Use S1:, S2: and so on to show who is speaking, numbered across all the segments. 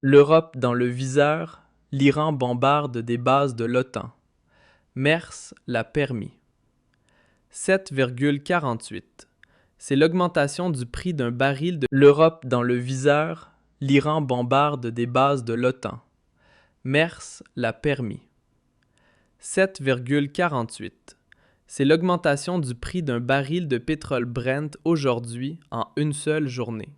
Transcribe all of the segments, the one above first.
S1: L'Europe dans le viseur, l'Iran bombarde des bases de l'OTAN. Mers l'a permis. 7,48. C'est l'augmentation du prix d'un baril de l'Europe dans le viseur, l'Iran bombarde des bases de l'OTAN. Mers l'a permis. 7,48. C'est l'augmentation du prix d'un baril de pétrole Brent aujourd'hui en une seule journée.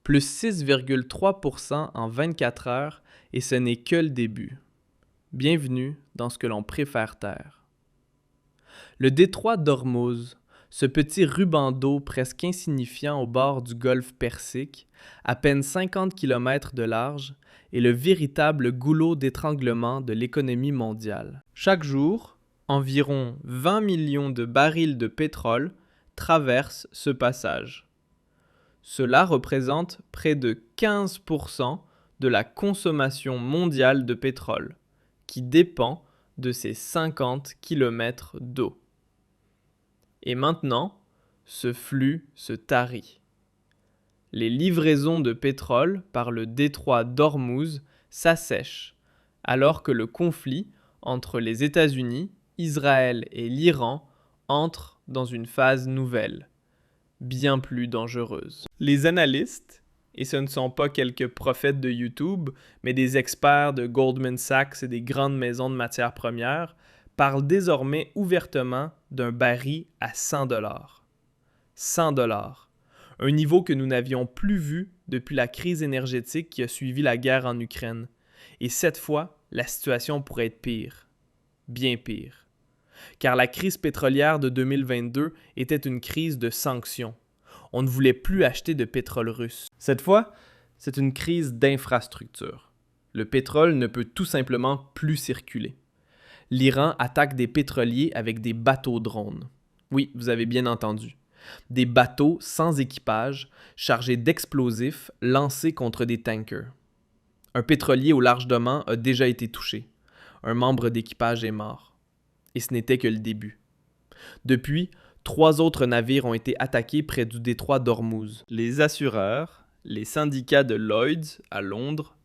S1: Plus 6,3% en 24 heures et ce n'est que le début. Bienvenue dans ce que l'on préfère taire. Le détroit d'Ormuz, ce petit ruban d'eau presque insignifiant au bord du golfe Persique, à peine 50 km de large, est le véritable goulot d'étranglement de l'économie mondiale. Chaque jour, environ 20 millions de barils de pétrole traversent ce passage. Cela représente près de 15% de la consommation mondiale de pétrole, qui dépend de ces 50 km d'eau. Et maintenant, ce flux se tarit. Les livraisons de pétrole par le détroit d'Ormuz s'assèchent, alors que le conflit entre les États-Unis, Israël et l'Iran entre dans une phase nouvelle, bien plus dangereuse. Les analystes, et ce ne sont pas quelques prophètes de YouTube, mais des experts de Goldman Sachs et des grandes maisons de matières premières, parlent désormais ouvertement d'un baril à 100 $. 100 $, un niveau que nous n'avions plus vu depuis la crise énergétique qui a suivi la guerre en Ukraine. Et cette fois, la situation pourrait être pire. Bien pire. Car la crise pétrolière de 2022 était une crise de sanctions. On ne voulait plus acheter de pétrole russe. Cette fois, c'est une crise d'infrastructure. Le pétrole ne peut tout simplement plus circuler. L'Iran attaque des pétroliers avec des bateaux drones. Oui, vous avez bien entendu. Des bateaux sans équipage, chargés d'explosifs, lancés contre des tankers. Un pétrolier au large d'Oman a déjà été touché. Un membre d'équipage est mort. Et ce n'était que le début. Depuis, 3 autres navires ont été attaqués près du détroit d'Ormuz. Les assureurs, les syndicats de Lloyd's à Londres,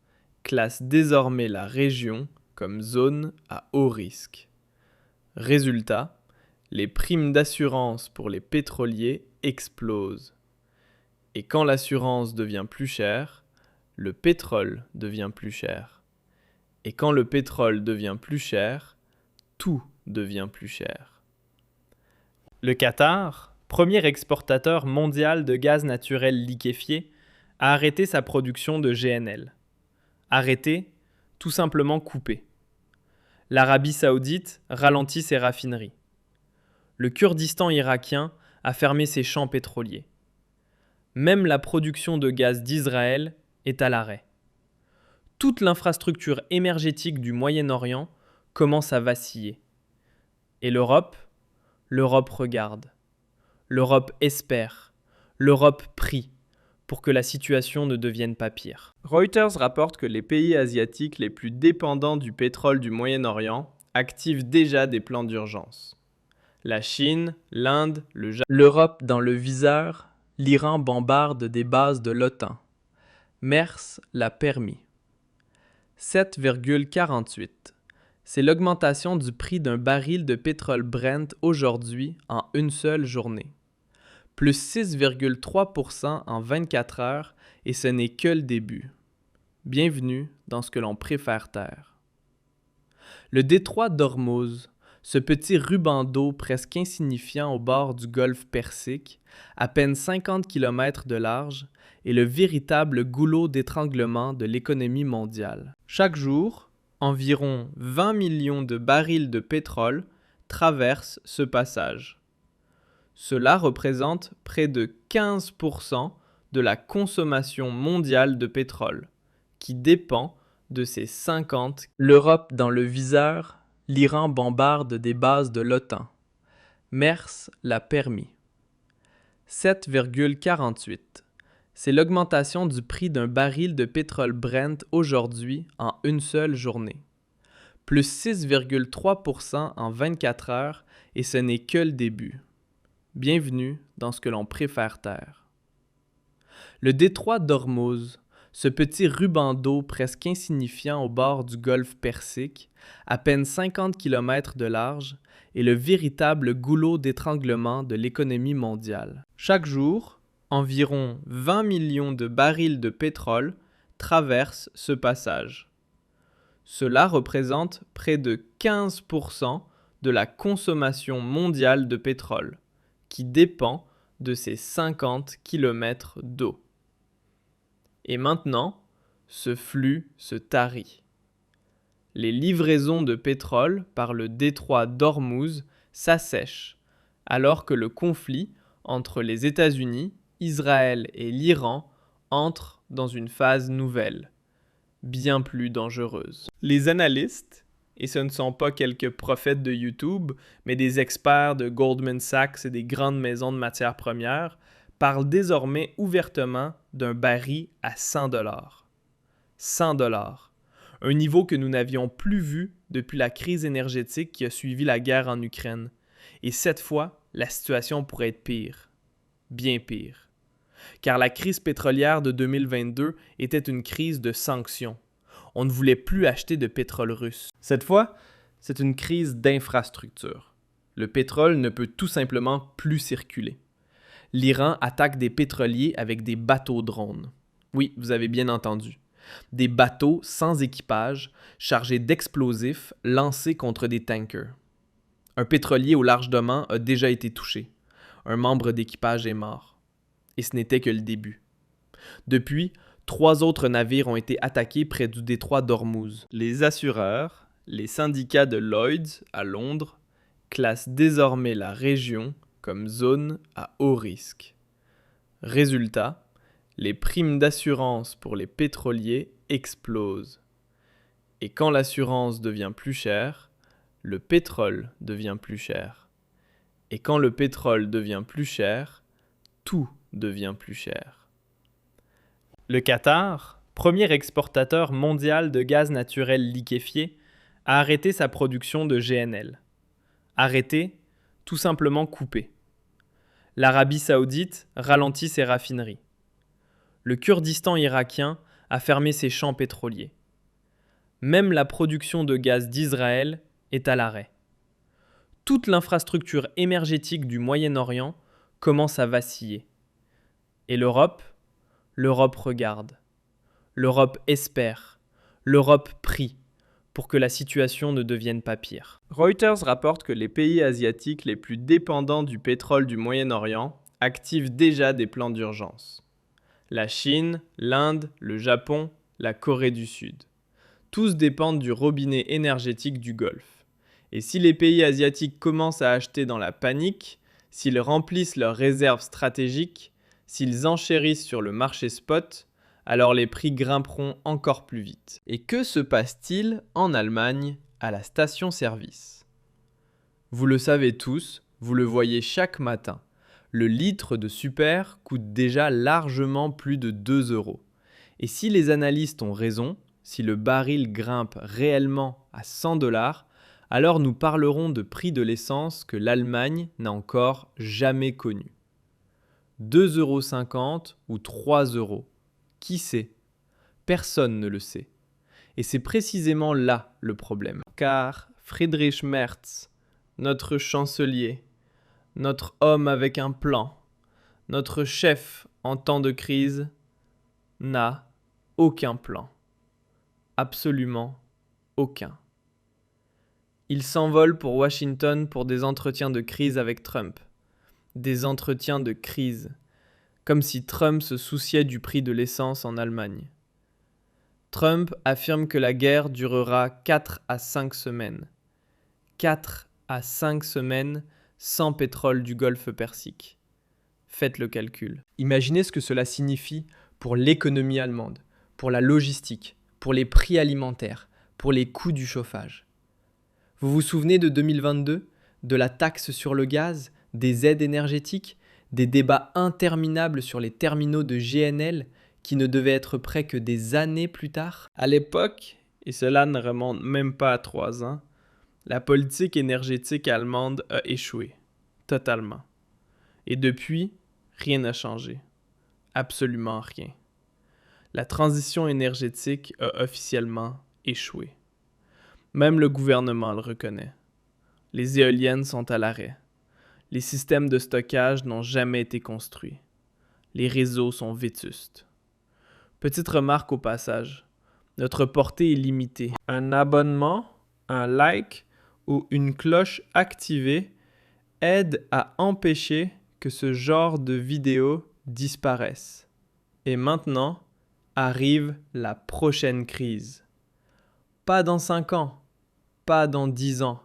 S1: classent désormais la région comme zone à haut risque. Résultat, les primes d'assurance pour les pétroliers explosent. Et quand l'assurance devient plus chère, le pétrole devient plus cher. Et quand le pétrole devient plus cher, tout devient plus cher. Le Qatar, premier exportateur mondial de gaz naturel liquéfié, a arrêté sa production de GNL. Arrêté, tout simplement coupé. L'Arabie saoudite ralentit ses raffineries. Le Kurdistan irakien a fermé ses champs pétroliers. Même la production de gaz d'Israël est à l'arrêt. Toute l'infrastructure énergétique du Moyen-Orient commence à vaciller. Et l'Europe regarde. L'Europe espère. L'Europe prie pour que la situation ne devienne pas pire. Reuters rapporte que les pays asiatiques les plus dépendants du pétrole du Moyen-Orient activent déjà des plans d'urgence. La Chine, l'Inde, le Japon. L'Europe dans le viseur, l'Iran bombarde des bases de l'OTAN. Mers l'a permis. 7,48. C'est l'augmentation du prix d'un baril de pétrole Brent aujourd'hui en une seule journée. Plus 6,3% en 24 heures et ce n'est que le début. Bienvenue dans ce que l'on préfère taire. Le détroit d'Ormuz, ce petit ruban d'eau presque insignifiant au bord du golfe Persique, à peine 50 km de large, est le véritable goulot d'étranglement de l'économie mondiale. Chaque jour, environ 20 millions de barils de pétrole traversent ce passage. Cela représente près de 15% de la consommation mondiale de pétrole, qui dépend de ces 50. L'Europe dans le viseur, l'Iran bombarde des bases de l'OTAN. Mers l'a permis. 7,48. C'est l'augmentation du prix d'un baril de pétrole Brent aujourd'hui en une seule journée. Plus 6,3% en 24 heures et ce n'est que le début. Bienvenue dans ce que l'on préfère taire. Le détroit d'Ormuz, Ce petit ruban d'eau presque insignifiant au bord du golfe Persique, à peine 50 km de large, est le véritable goulot d'étranglement de l'économie mondiale. Chaque jour, environ 20 millions de barils de pétrole traversent ce passage. Cela représente près de 15% de la consommation mondiale de pétrole, qui dépend de ces 50 km d'eau. Et maintenant, ce flux se tarit. Les livraisons de pétrole par le détroit d'Ormuz s'assèchent, alors que le conflit entre les États-Unis, Israël et l'Iran entre dans une phase nouvelle, bien plus dangereuse. Les analystes, et ce ne sont pas quelques prophètes de YouTube, mais des experts de Goldman Sachs et des grandes maisons de matières premières, parlent désormais ouvertement d'un baril à 100 $. 100 $. Un niveau que nous n'avions plus vu depuis la crise énergétique qui a suivi la guerre en Ukraine. Et cette fois, la situation pourrait être pire. Bien pire. Car la crise pétrolière de 2022 était une crise de sanctions. On ne voulait plus acheter de pétrole russe. Cette fois, c'est une crise d'infrastructure. Le pétrole ne peut tout simplement plus circuler. L'Iran attaque des pétroliers avec des bateaux drones. Oui, vous avez bien entendu. Des bateaux sans équipage, chargés d'explosifs lancés contre des tankers. Un pétrolier au large d'Oman a déjà été touché. Un membre d'équipage est mort. Et ce n'était que le début. Depuis, 3 autres navires ont été attaqués près du détroit d'Ormuz. Les assureurs, les syndicats de Lloyd's à Londres, classent désormais la région comme zone à haut risque. Résultat, les primes d'assurance pour les pétroliers explosent. Et quand l'assurance devient plus chère, le pétrole devient plus cher. Et quand le pétrole devient plus cher, tout devient plus cher. Le Qatar, premier exportateur mondial de gaz naturel liquéfié, a arrêté sa production de GNL. Arrêté, tout simplement coupé. L'Arabie saoudite ralentit ses raffineries. Le Kurdistan irakien a fermé ses champs pétroliers. Même la production de gaz d'Israël est à l'arrêt. Toute l'infrastructure énergétique du Moyen-Orient commence à vaciller. Et l'Europe regarde. L'Europe espère. L'Europe prie pour que la situation ne devienne pas pire. Reuters rapporte que les pays asiatiques les plus dépendants du pétrole du Moyen-Orient activent déjà des plans d'urgence. La Chine, l'Inde, le Japon, la Corée du Sud. Tous dépendent du robinet énergétique du Golfe. Et si les pays asiatiques commencent à acheter dans la panique, s'ils remplissent leurs réserves stratégiques, s'ils enchérissent sur le marché spot, alors les prix grimperont encore plus vite. Et que se passe-t-il en Allemagne à la station-service ? Vous le savez tous, vous le voyez chaque matin. Le litre de super coûte déjà largement plus de 2 €. Et si les analystes ont raison, si le baril grimpe réellement à 100 $, alors nous parlerons de prix de l'essence que l'Allemagne n'a encore jamais connu. 2,50 € ou 3 €. Qui sait ? Personne ne le sait. Et c'est précisément là le problème. Car Friedrich Merz, notre chancelier, notre homme avec un plan, notre chef en temps de crise, n'a aucun plan. Absolument aucun. Il s'envole pour Washington pour des entretiens de crise avec Trump. Des entretiens de crise. Comme si Trump se souciait du prix de l'essence en Allemagne. Trump affirme que la guerre durera 4 à 5 semaines. 4 à 5 semaines sans pétrole du Golfe Persique. Faites le calcul. Imaginez ce que cela signifie pour l'économie allemande, pour la logistique, pour les prix alimentaires, pour les coûts du chauffage. Vous vous souvenez de 2022, de la taxe sur le gaz, des aides énergétiques, des débats interminables sur les terminaux de GNL qui ne devaient être prêts que des années plus tard ? À l'époque, et cela ne remonte même pas à 3 ans, la politique énergétique allemande a échoué, totalement. Et depuis, rien n'a changé. Absolument rien. la transition énergétique a officiellement échoué. Même le gouvernement le reconnaît. Les éoliennes sont à l'arrêt. Les systèmes de stockage n'ont jamais été construits. Les réseaux sont vétustes. Petite remarque au passage, notre portée est limitée. Un abonnement, un like ou une cloche activée aide à empêcher que ce genre de vidéos disparaisse. Et maintenant, arrive la prochaine crise. Pas dans 5 ans, pas dans 10 ans,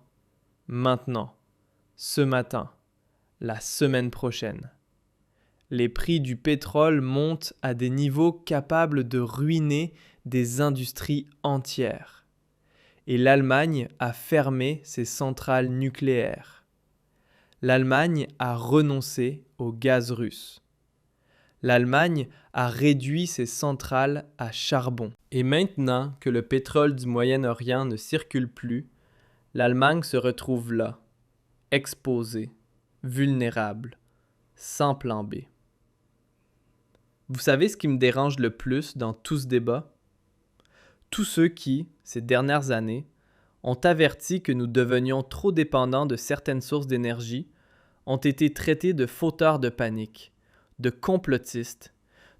S1: maintenant, ce matin, la semaine prochaine. Les prix du pétrole montent à des niveaux capables de ruiner des industries entières. Et l'Allemagne a fermé ses centrales nucléaires. L'Allemagne a renoncé au gaz russe. L'Allemagne a réduit ses centrales à charbon. Et maintenant que le pétrole du Moyen-Orient ne circule plus, l'Allemagne se retrouve là, exposée, vulnérable, sans plan B. Vous savez ce qui me dérange le plus dans tout ce débat? Tous ceux qui, ces dernières années, ont averti que nous devenions trop dépendants de certaines sources d'énergie ont été traités de fauteurs de panique, de complotistes,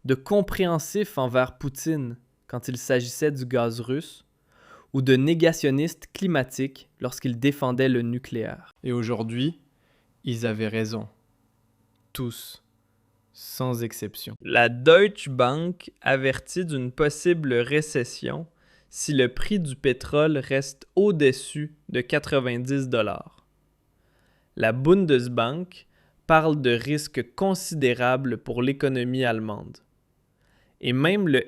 S1: de compréhensifs envers Poutine quand il s'agissait du gaz russe, ou de négationnistes climatiques lorsqu'ils défendaient le nucléaire. Et aujourd'hui, ils avaient raison. Tous, sans exception. La Deutsche Bank avertit d'une possible récession si le prix du pétrole reste au-dessus de 90 $. La Bundesbank parle de risques considérables pour l'économie allemande. Et même le